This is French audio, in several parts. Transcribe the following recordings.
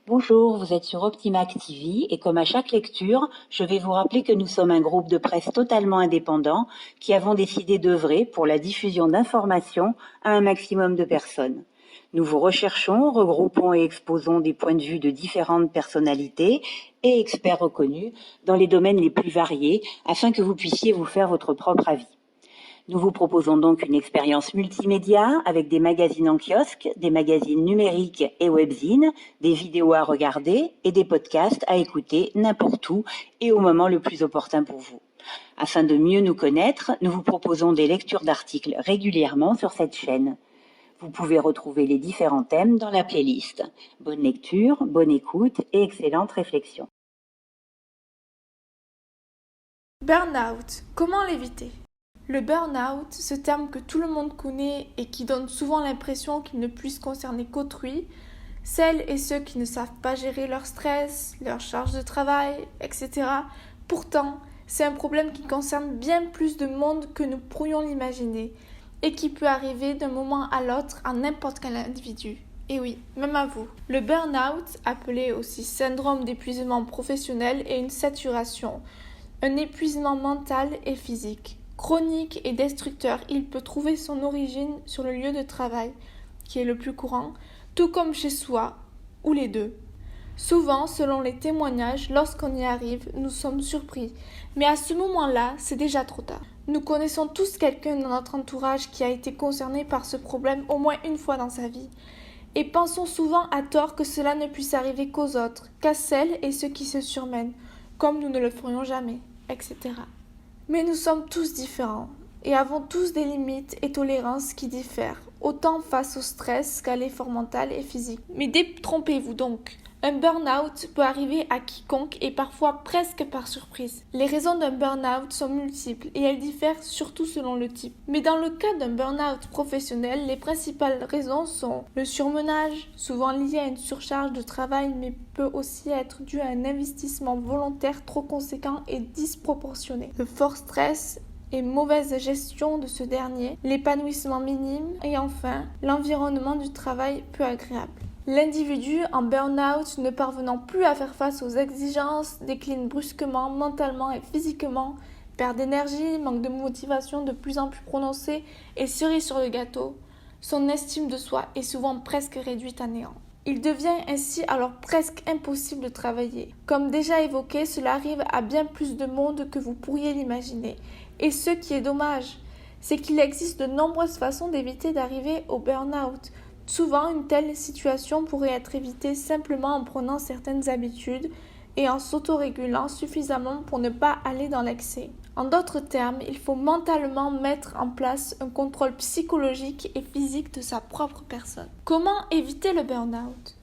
Bonjour, vous êtes sur Optimac TV et comme à chaque lecture, je vais vous rappeler que nous sommes un groupe de presse totalement indépendant qui avons décidé d'œuvrer pour la diffusion d'informations à un maximum de personnes. Nous vous recherchons, regroupons et exposons des points de vue de différentes personnalités et experts reconnus dans les domaines les plus variés afin que vous puissiez vous faire votre propre avis. Nous vous proposons donc une expérience multimédia avec des magazines en kiosque, des magazines numériques et webzines, des vidéos à regarder et des podcasts à écouter n'importe où et au moment le plus opportun pour vous. Afin de mieux nous connaître, nous vous proposons des lectures d'articles régulièrement sur cette chaîne. Vous pouvez retrouver les différents thèmes dans la playlist. Bonne lecture, bonne écoute et excellente réflexion. Burnout, comment l'éviter? Le burn-out, ce terme que tout le monde connaît et qui donne souvent l'impression qu'il ne puisse concerner qu'autrui, celles et ceux qui ne savent pas gérer leur stress, leur charge de travail, etc. Pourtant, c'est un problème qui concerne bien plus de monde que nous pourrions l'imaginer et qui peut arriver d'un moment à l'autre à n'importe quel individu. Et oui, même à vous. Le burn-out, appelé aussi syndrome d'épuisement professionnel, est une saturation, un épuisement mental et physique. Chronique et destructeur, il peut trouver son origine sur le lieu de travail, qui est le plus courant, tout comme chez soi, ou les deux. Souvent, selon les témoignages, lorsqu'on y arrive, nous sommes surpris, mais à ce moment-là, c'est déjà trop tard. Nous connaissons tous quelqu'un dans notre entourage qui a été concerné par ce problème au moins une fois dans sa vie, et pensons souvent à tort que cela ne puisse arriver qu'aux autres, qu'à celles et ceux qui se surmènent, comme nous ne le ferions jamais, etc. Mais nous sommes tous différents et avons tous des limites et tolérances qui diffèrent, autant face au stress qu'à l'effort mental et physique. Mais détrompez-vous donc, un burn-out peut arriver à quiconque et parfois presque par surprise. Les raisons d'un burn-out sont multiples et elles diffèrent surtout selon le type. Mais dans le cas d'un burn-out professionnel, les principales raisons sont le surmenage, souvent lié à une surcharge de travail mais peut aussi être dû à un investissement volontaire trop conséquent et disproportionné, le fort stress et mauvaise gestion de ce dernier, l'épanouissement minime et enfin l'environnement du travail peu agréable. L'individu en burn-out ne parvenant plus à faire face aux exigences décline brusquement, mentalement et physiquement, perd d'énergie, manque de motivation de plus en plus prononcé et cerise sur le gâteau, son estime de soi est souvent presque réduite à néant. Il devient ainsi alors presque impossible de travailler. Comme déjà évoqué, cela arrive à bien plus de monde que vous pourriez l'imaginer. Et ce qui est dommage, c'est qu'il existe de nombreuses façons d'éviter d'arriver au burn-out. Souvent, une telle situation pourrait être évitée simplement en prenant certaines habitudes et en s'autorégulant suffisamment pour ne pas aller dans l'excès. En d'autres termes, il faut mentalement mettre en place un contrôle psychologique et physique de sa propre personne. Comment éviter le burn-out ?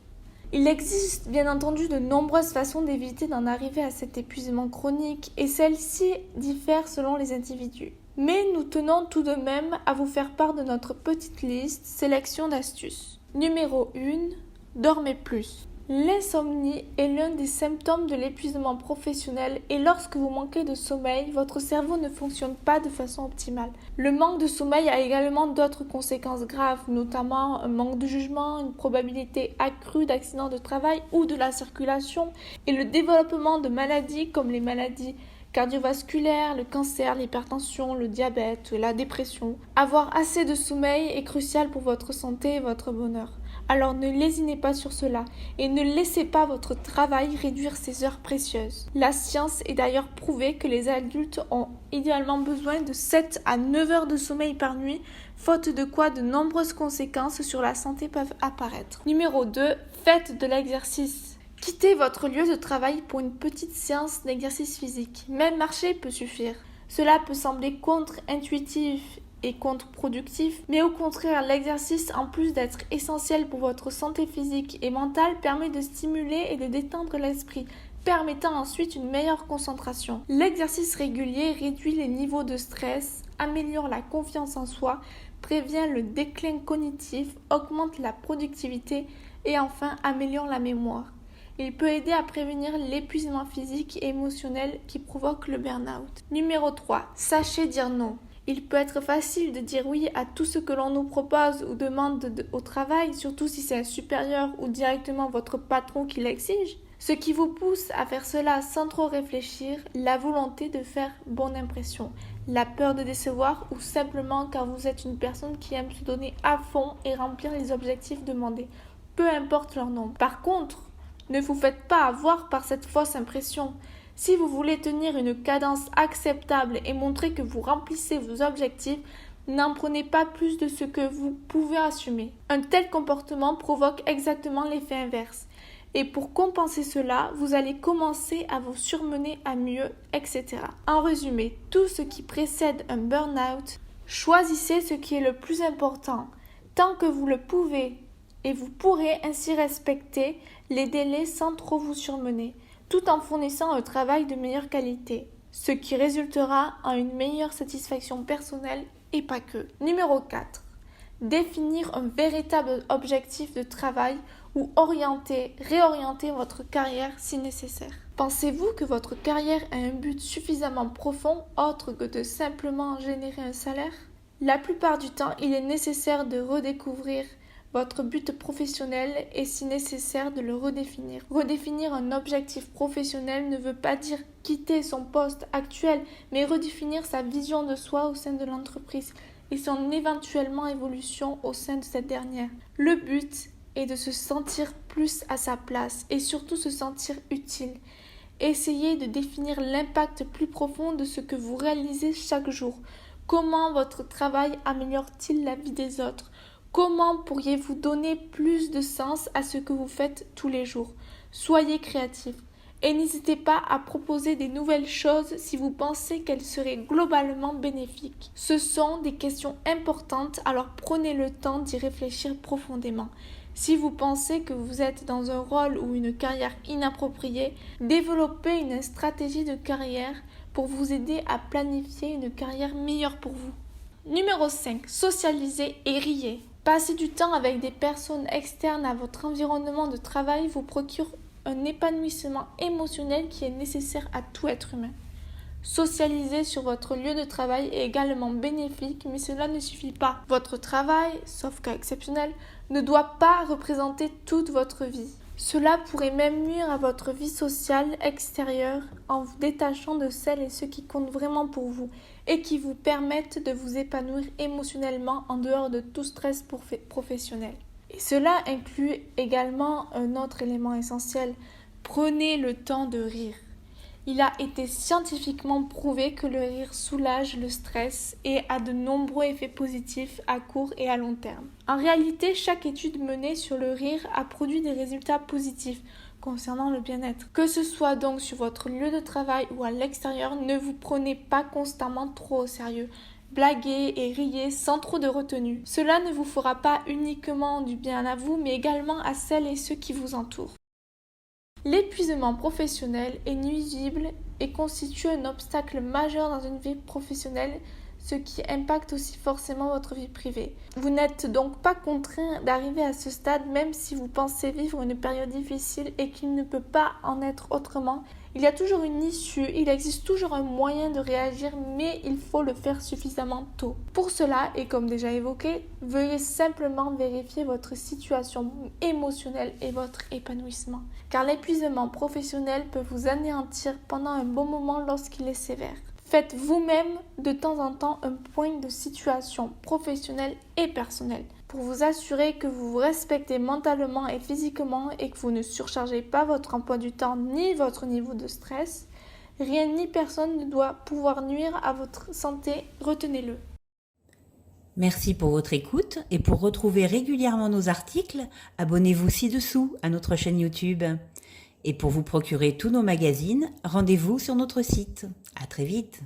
Il existe bien entendu de nombreuses façons d'éviter d'en arriver à cet épuisement chronique et celles-ci diffèrent selon les individus. Mais nous tenons tout de même à vous faire part de notre petite liste sélection d'astuces. Numéro 1. Dormez plus. L'insomnie est l'un des symptômes de l'épuisement professionnel et lorsque vous manquez de sommeil, votre cerveau ne fonctionne pas de façon optimale. Le manque de sommeil a également d'autres conséquences graves, notamment un manque de jugement, une probabilité accrue d'accidents de travail ou de la circulation et le développement de maladies comme les maladies cardiovasculaires, le cancer, l'hypertension, le diabète, la dépression. Avoir assez de sommeil est crucial pour votre santé et votre bonheur. Alors ne lésinez pas sur cela et ne laissez pas votre travail réduire ces heures précieuses. La science est d'ailleurs prouvée que les adultes ont idéalement besoin de 7 à 9 heures de sommeil par nuit, faute de quoi de nombreuses conséquences sur la santé peuvent apparaître. Numéro 2. Faites de l'exercice. Quittez votre lieu de travail pour une petite séance d'exercice physique. Même marcher peut suffire. Cela peut sembler contre-intuitif et contre-productif, mais au contraire, l'exercice, en plus d'être essentiel pour votre santé physique et mentale, permet de stimuler et de détendre l'esprit, permettant ensuite une meilleure concentration. L'exercice régulier réduit les niveaux de stress, améliore la confiance en soi, prévient le déclin cognitif, augmente la productivité et enfin améliore la mémoire. Il peut aider à prévenir l'épuisement physique et émotionnel qui provoque le burn-out. Numéro 3. Sachez dire non. Il peut être facile de dire oui à tout ce que l'on nous propose ou demande au travail, surtout si c'est un supérieur ou directement votre patron qui l'exige. Ce qui vous pousse à faire cela sans trop réfléchir, la volonté de faire bonne impression, la peur de décevoir ou simplement car vous êtes une personne qui aime se donner à fond et remplir les objectifs demandés, peu importe leur nombre. Par contre, ne vous faites pas avoir par cette fausse impression. Si vous voulez tenir une cadence acceptable et montrer que vous remplissez vos objectifs, n'en prenez pas plus de ce que vous pouvez assumer. Un tel comportement provoque exactement l'effet inverse. Et pour compenser cela, vous allez commencer à vous surmener à mieux, etc. En résumé, tout ce qui précède un burn-out, choisissez ce qui est le plus important, tant que vous le pouvez, et vous pourrez ainsi respecter les délais sans trop vous surmener, tout en fournissant un travail de meilleure qualité, ce qui résultera en une meilleure satisfaction personnelle et pas que. Numéro 4. Définir un véritable objectif de travail ou réorienter votre carrière si nécessaire. Pensez-vous que votre carrière a un but suffisamment profond autre que de simplement générer un salaire? La plupart du temps, il est nécessaire de redécouvrir votre but professionnel et si nécessaire de le redéfinir. Redéfinir un objectif professionnel ne veut pas dire quitter son poste actuel, mais redéfinir sa vision de soi au sein de l'entreprise et son éventuellement évolution au sein de cette dernière. Le but est de se sentir plus à sa place et surtout se sentir utile. Essayez de définir l'impact plus profond de ce que vous réalisez chaque jour. Comment votre travail améliore-t-il la vie des autres? Comment pourriez-vous donner plus de sens à ce que vous faites tous les jours? Soyez créatif et n'hésitez pas à proposer des nouvelles choses si vous pensez qu'elles seraient globalement bénéfiques. Ce sont des questions importantes, alors prenez le temps d'y réfléchir profondément. Si vous pensez que vous êtes dans un rôle ou une carrière inappropriée, développez une stratégie de carrière pour vous aider à planifier une carrière meilleure pour vous. Numéro 5. Socialisez et riez. Passer du temps avec des personnes externes à votre environnement de travail vous procure un épanouissement émotionnel qui est nécessaire à tout être humain. Socialiser sur votre lieu de travail est également bénéfique, mais cela ne suffit pas. Votre travail, sauf cas exceptionnel, ne doit pas représenter toute votre vie. Cela pourrait même nuire à votre vie sociale extérieure en vous détachant de celles et ceux qui comptent vraiment pour vous et qui vous permettent de vous épanouir émotionnellement en dehors de tout stress professionnel. Et cela inclut également un autre élément essentiel. Prenez le temps de rire. Il a été scientifiquement prouvé que le rire soulage le stress et a de nombreux effets positifs à court et à long terme. En réalité, chaque étude menée sur le rire a produit des résultats positifs concernant le bien-être. Que ce soit donc sur votre lieu de travail ou à l'extérieur, ne vous prenez pas constamment trop au sérieux. Blaguez et riez sans trop de retenue. Cela ne vous fera pas uniquement du bien à vous, mais également à celles et ceux qui vous entourent. L'épuisement professionnel est nuisible et constitue un obstacle majeur dans une vie professionnelle, ce qui impacte aussi forcément votre vie privée. Vous n'êtes donc pas contraint d'arriver à ce stade même si vous pensez vivre une période difficile et qu'il ne peut pas en être autrement. Il y a toujours une issue, il existe toujours un moyen de réagir, mais il faut le faire suffisamment tôt. Pour cela, et comme déjà évoqué, veuillez simplement vérifier votre situation émotionnelle et votre épanouissement. Car l'épuisement professionnel peut vous anéantir pendant un bon moment lorsqu'il est sévère. Faites vous-même de temps en temps un point de situation professionnelle et personnelle pour vous assurer que vous vous respectez mentalement et physiquement et que vous ne surchargez pas votre emploi du temps ni votre niveau de stress. Rien ni personne ne doit pouvoir nuire à votre santé, retenez-le. Merci pour votre écoute et pour retrouver régulièrement nos articles, abonnez-vous ci-dessous à notre chaîne YouTube. Et pour vous procurer tous nos magazines, rendez-vous sur notre site. À très vite.